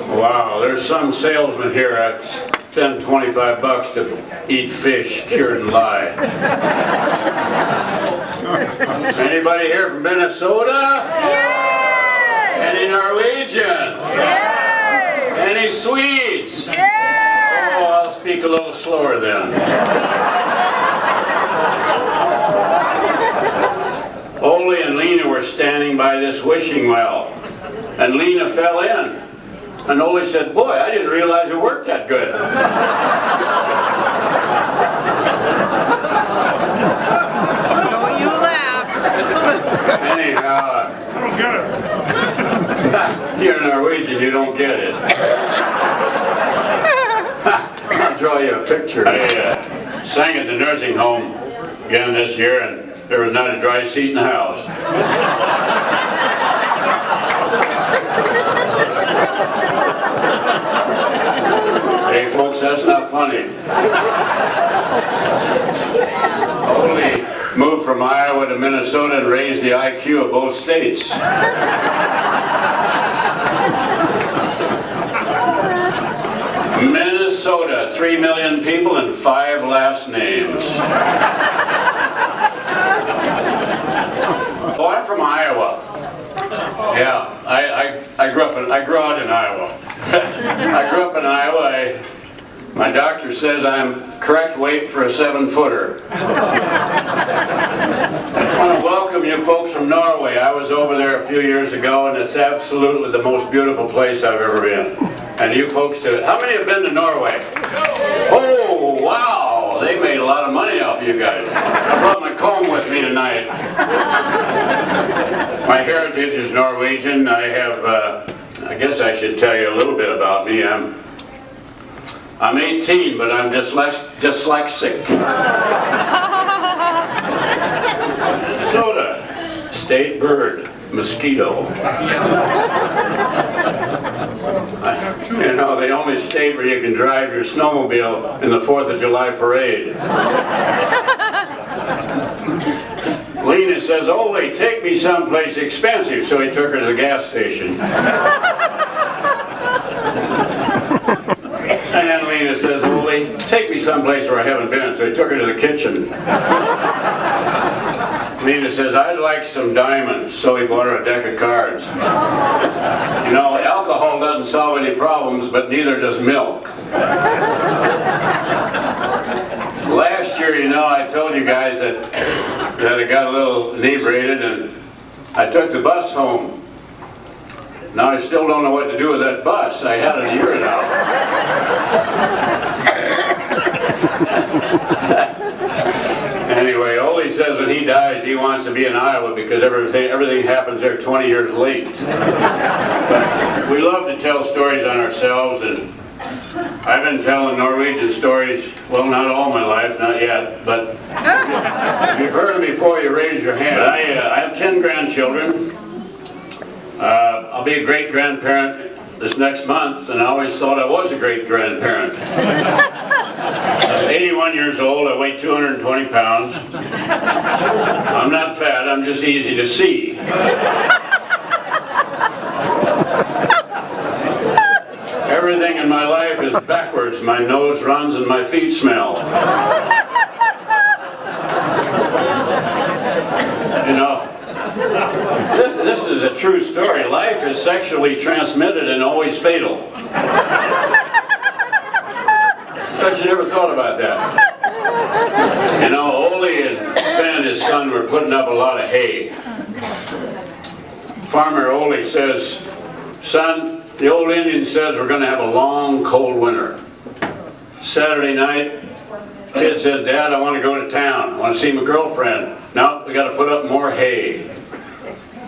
Wow, there's some salesman here at spend $25 to eat fish cured in lye. Anybody here from Minnesota? Yay! Any Norwegians? Yay! Any Swedes? Yay! Oh, I'll speak a little slower then. Ole and Lena were standing by this wishing well, and Lena fell in. And Ole said, "Boy, I didn't realize it worked that good." Don't you laugh. Anyhow, I don't get it. you're Norwegian, you don't get it. I'll draw you a picture. I sang at the nursing home again this year, and there was not a dry seat in the house. Hey folks, that's not funny. Only moved from Iowa to Minnesota and raised the IQ of both states. Minnesota, 3 million people and 5 last names. Oh, I'm from Iowa. Yeah, I grew out in Iowa. I grew up in Iowa. My doctor says I'm correct weight for a 7-footer. I want to welcome you folks from Norway. I was over there a few years ago, and it's absolutely the most beautiful place I've ever been. And you folks too. How many have been to Norway? Oh, wow! They made a lot of money off you guys. I brought my comb with me tonight. My heritage is Norwegian. I have, I guess I should tell you a little bit about me. I'm 18, but I'm dyslexic. Soda, state bird, mosquito. You know, the only state where you can drive your snowmobile in the 4th of July parade. Lena says, "Ole, take me someplace expensive," so he took her to the gas station. And then Lena says, "Ole, take me someplace where I haven't been," so he took her to the kitchen. Lena says, "I'd like some diamonds," so he bought her a deck of cards. You know, alcohol doesn't solve any problems, but neither does milk. Last year, you know, I told you guys that I got a little inebriated and I took the bus home. Now I still don't know what to do with that bus. I had it a year now. Anyway, Ole says when he dies he wants to be in Iowa because everything happens there 20 years late. But we love to tell stories on ourselves, and I've been telling Norwegian stories, well, not all my life, not yet, but if you've heard them before, you raise your hand. I have 10 grandchildren. I'll be a great-grandparent this next month, and I always thought I was a great-grandparent. I'm 81 years old, I weigh 220 pounds. I'm not fat, I'm just easy to see. Everything in my life is backwards. My nose runs and my feet smell. You know, this is a true story. Life is sexually transmitted and always fatal. Bet you never thought about that. You know, Ole and Sven, his son, were putting up a lot of hay. Farmer Ole says, "Son, the old Indian says we're going to have a long, cold winter." Saturday night, kid says, "Dad, I want to go to town. I want to see my girlfriend." "No, we got to put up more hay."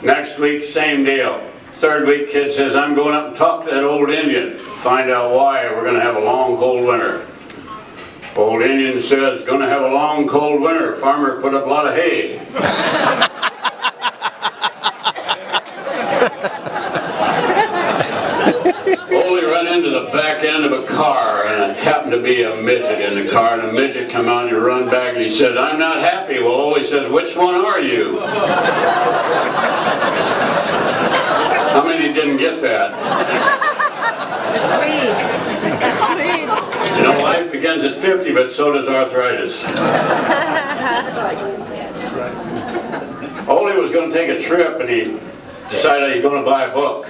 Next week, same deal. Third week, kid says, "I'm going up and talk to that old Indian. Find out why we're going to have a long, cold winter." Old Indian says, "Going to have a long, cold winter." Farmer put up a lot of hay. Ole ran into the back end of a car, and it happened to be a midget in the car, and a midget come out and he run back and he said, "I'm not happy." Well, Ole says, "Which one are you?" How many didn't get that? begins at 50, but so does arthritis. Ole was going to take a trip, and he decided he was going to buy a book.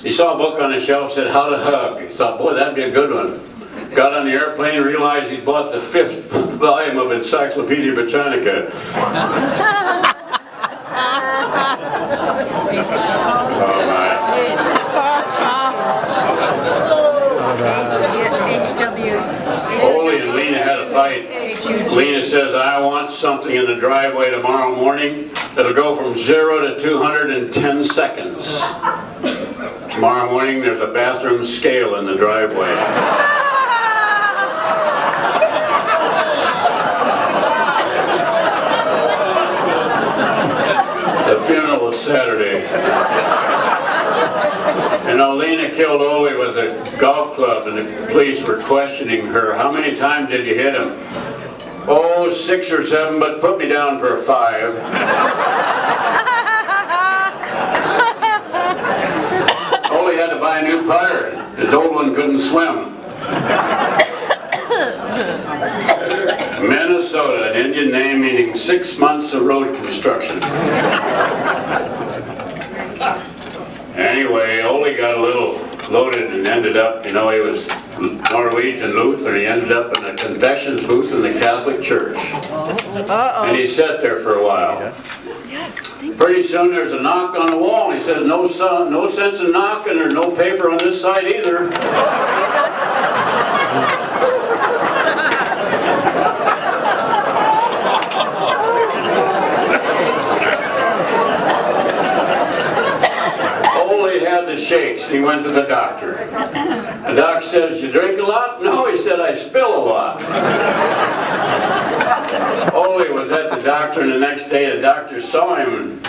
He saw a book on the shelf, said How to Hug. He thought, boy, that'd be a good one. Got on the airplane, realized he'd bought the 5th volume of Encyclopedia Britannica. Oh my. Ole and Lena had a fight. Lena says, I want something in the driveway tomorrow morning that'll go from 0 to 210 seconds. Tomorrow morning there's a bathroom scale in the driveway. The funeral was Saturday. And Lena killed Ole with a golf club, and the police were questioning her. How many times did you hit him? Oh, 6 or 7, but put me down for a 5. Ole had to buy a new putter. His old one couldn't swim. Minnesota, an Indian name meaning 6 months of road construction. Anyway, Ole got a little loaded and ended up, he was Norwegian Lutheran. He ended up in a confessions booth in the Catholic Church. And he sat there for a while. Pretty soon there's a knock on the wall. He says, no sense in knocking, there's no paper on this side either. Had the shakes. He went to the doctor. The doctor says, you drink a lot? No, he said, I spill a lot. Ole was at the doctor, and the next day the doctor saw him. And,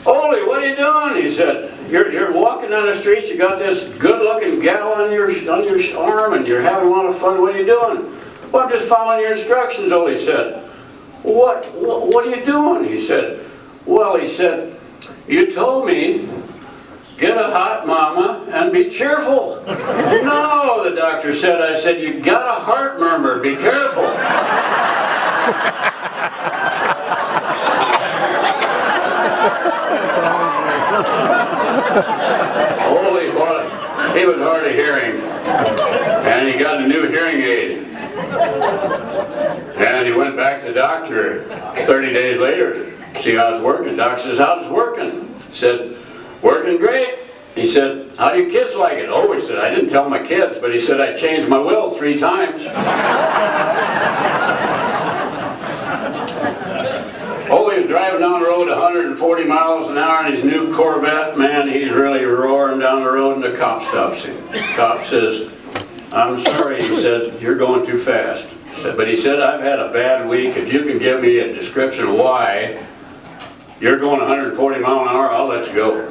Ole, what are you doing? He said, you're walking down the street, you got this good-looking gal on your arm, and you're having a lot of fun. What are you doing? Well, I'm just following your instructions, Ole said. What are you doing? He said, well, he said, you told me get a hot mama and be cheerful. No, the doctor said. I said, you got a heart murmur, be careful. Holy boy, he was hard of hearing. And he got a new hearing aid. And he went back to the doctor 30 days later to see how it's working. The doctor says, how's it working? He said, working great. He said, how do your kids like it? Oh, he said, I didn't tell my kids, but he said, I changed my will 3 times. Ole was driving down the road 140 miles an hour in his new Corvette. Man, he's really roaring down the road, and the cop stops him. The cop says, I'm sorry, he said, you're going too fast. But he said, I've had a bad week. If you can give me a description of why you're going 140 miles an hour, I'll let you go.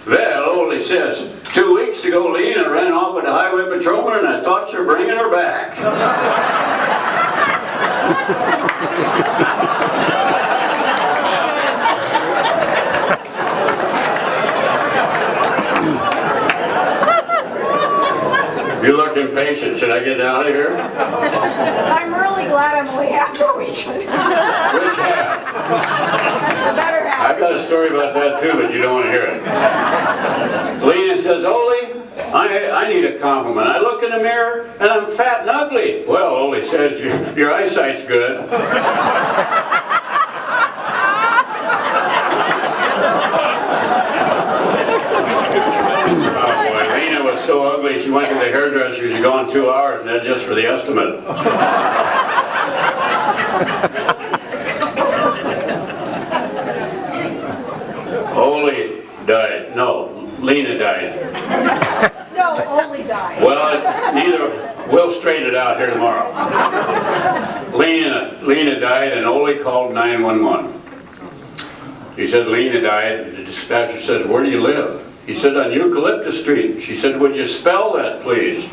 Well, Ole says, 2 weeks ago, Lena ran off with a highway patrolman, and I thought you were bringing her back. You look impatient. Should I get out of here? I'm really glad I'm only half Norwegian. Which half? The better half. I've got a story about that too, but you don't want to hear it. Lena says, Ole, I need a compliment. I look in the mirror and I'm fat and ugly. Well, Ole says, your eyesight's good. Oh boy, Lena was so ugly she went to the hairdresser. She'd gone 2 hours, and that's just for the estimate. Ole died. No, Lena died. No, only died. Well, neither. We'll straighten it out here tomorrow. Lena died, and Ole called 911. He said, Lena died. The dispatcher says, where do you live? He said, on Eucalyptus Street. She said, would you spell that, please?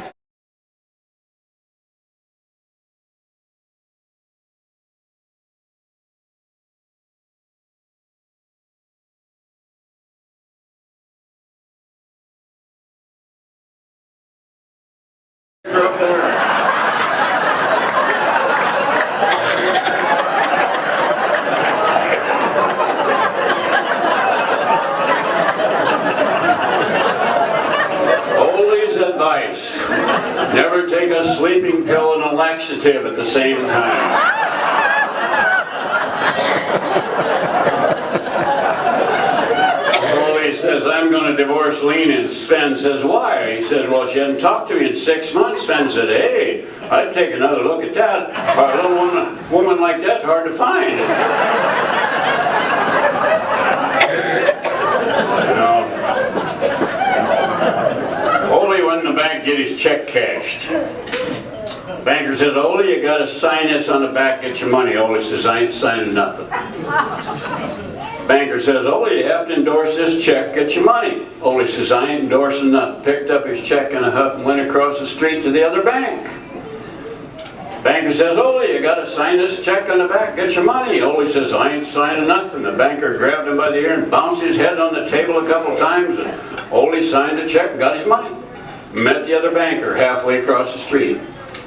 Up there. sleeping pill and a laxative at the same time. He says, I'm going to divorce Lena, and Sven says, why? He said, well, she hadn't talked to me in 6 months. Sven said, hey, I'd take another look at that. A little woman like that's hard to find. You know, Ole went in the bank to get his check cashed. Banker says, Ole, you got to sign this on the back, get your money. Ole says, I ain't signing nothing. Banker says, Ole, you have to endorse this check, get your money. Ole says, I ain't endorsing nothing. Picked up his check in a huff and went across the street to the other bank. Banker says, Ole, you got to sign this check on the back, get your money. Ole says, I ain't signing nothing. The banker grabbed him by the ear and bounced his head on the table a couple times, and Ole signed the check and got his money. Met the other banker halfway across the street.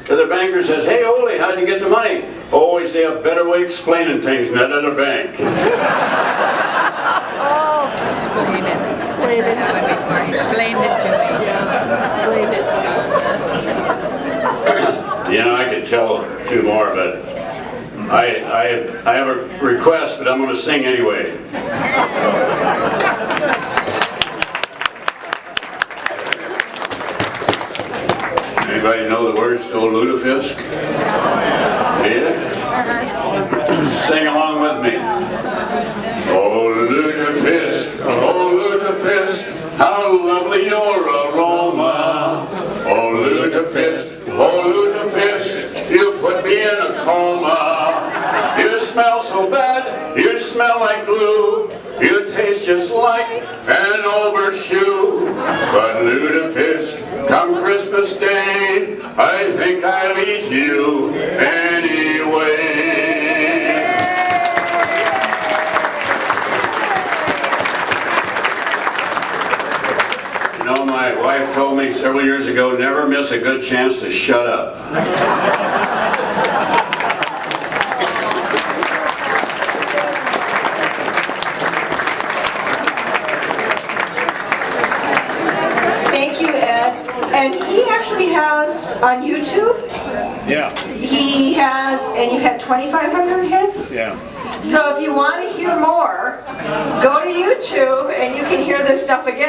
The other banker says, hey, Ole, how'd you get the money? Always they have a better way of explaining things than that other bank. Explain it. Explain it. That would be more. Explained it to me. Explain it. You know, I could tell two more, but I have a request, but I'm going to sing anyway. Anybody know the words to old Lutefisk? Yeah? Sing along with me. Oh, Lutefisk, how lovely your aroma. Oh, Lutefisk, you put me in a coma. You smell so bad, you smell like glue. You taste just like an overshoe. But Lutefisk, come Christmas Day, I think I'll eat you anyway. You know, my wife told me several years ago, never miss a good chance to shut up. Thank you, Ed. And he actually has on YouTube, Yeah, he has, and you've had 2,500 hits. yeah. So if you want to hear more, go to YouTube and you can hear this stuff again.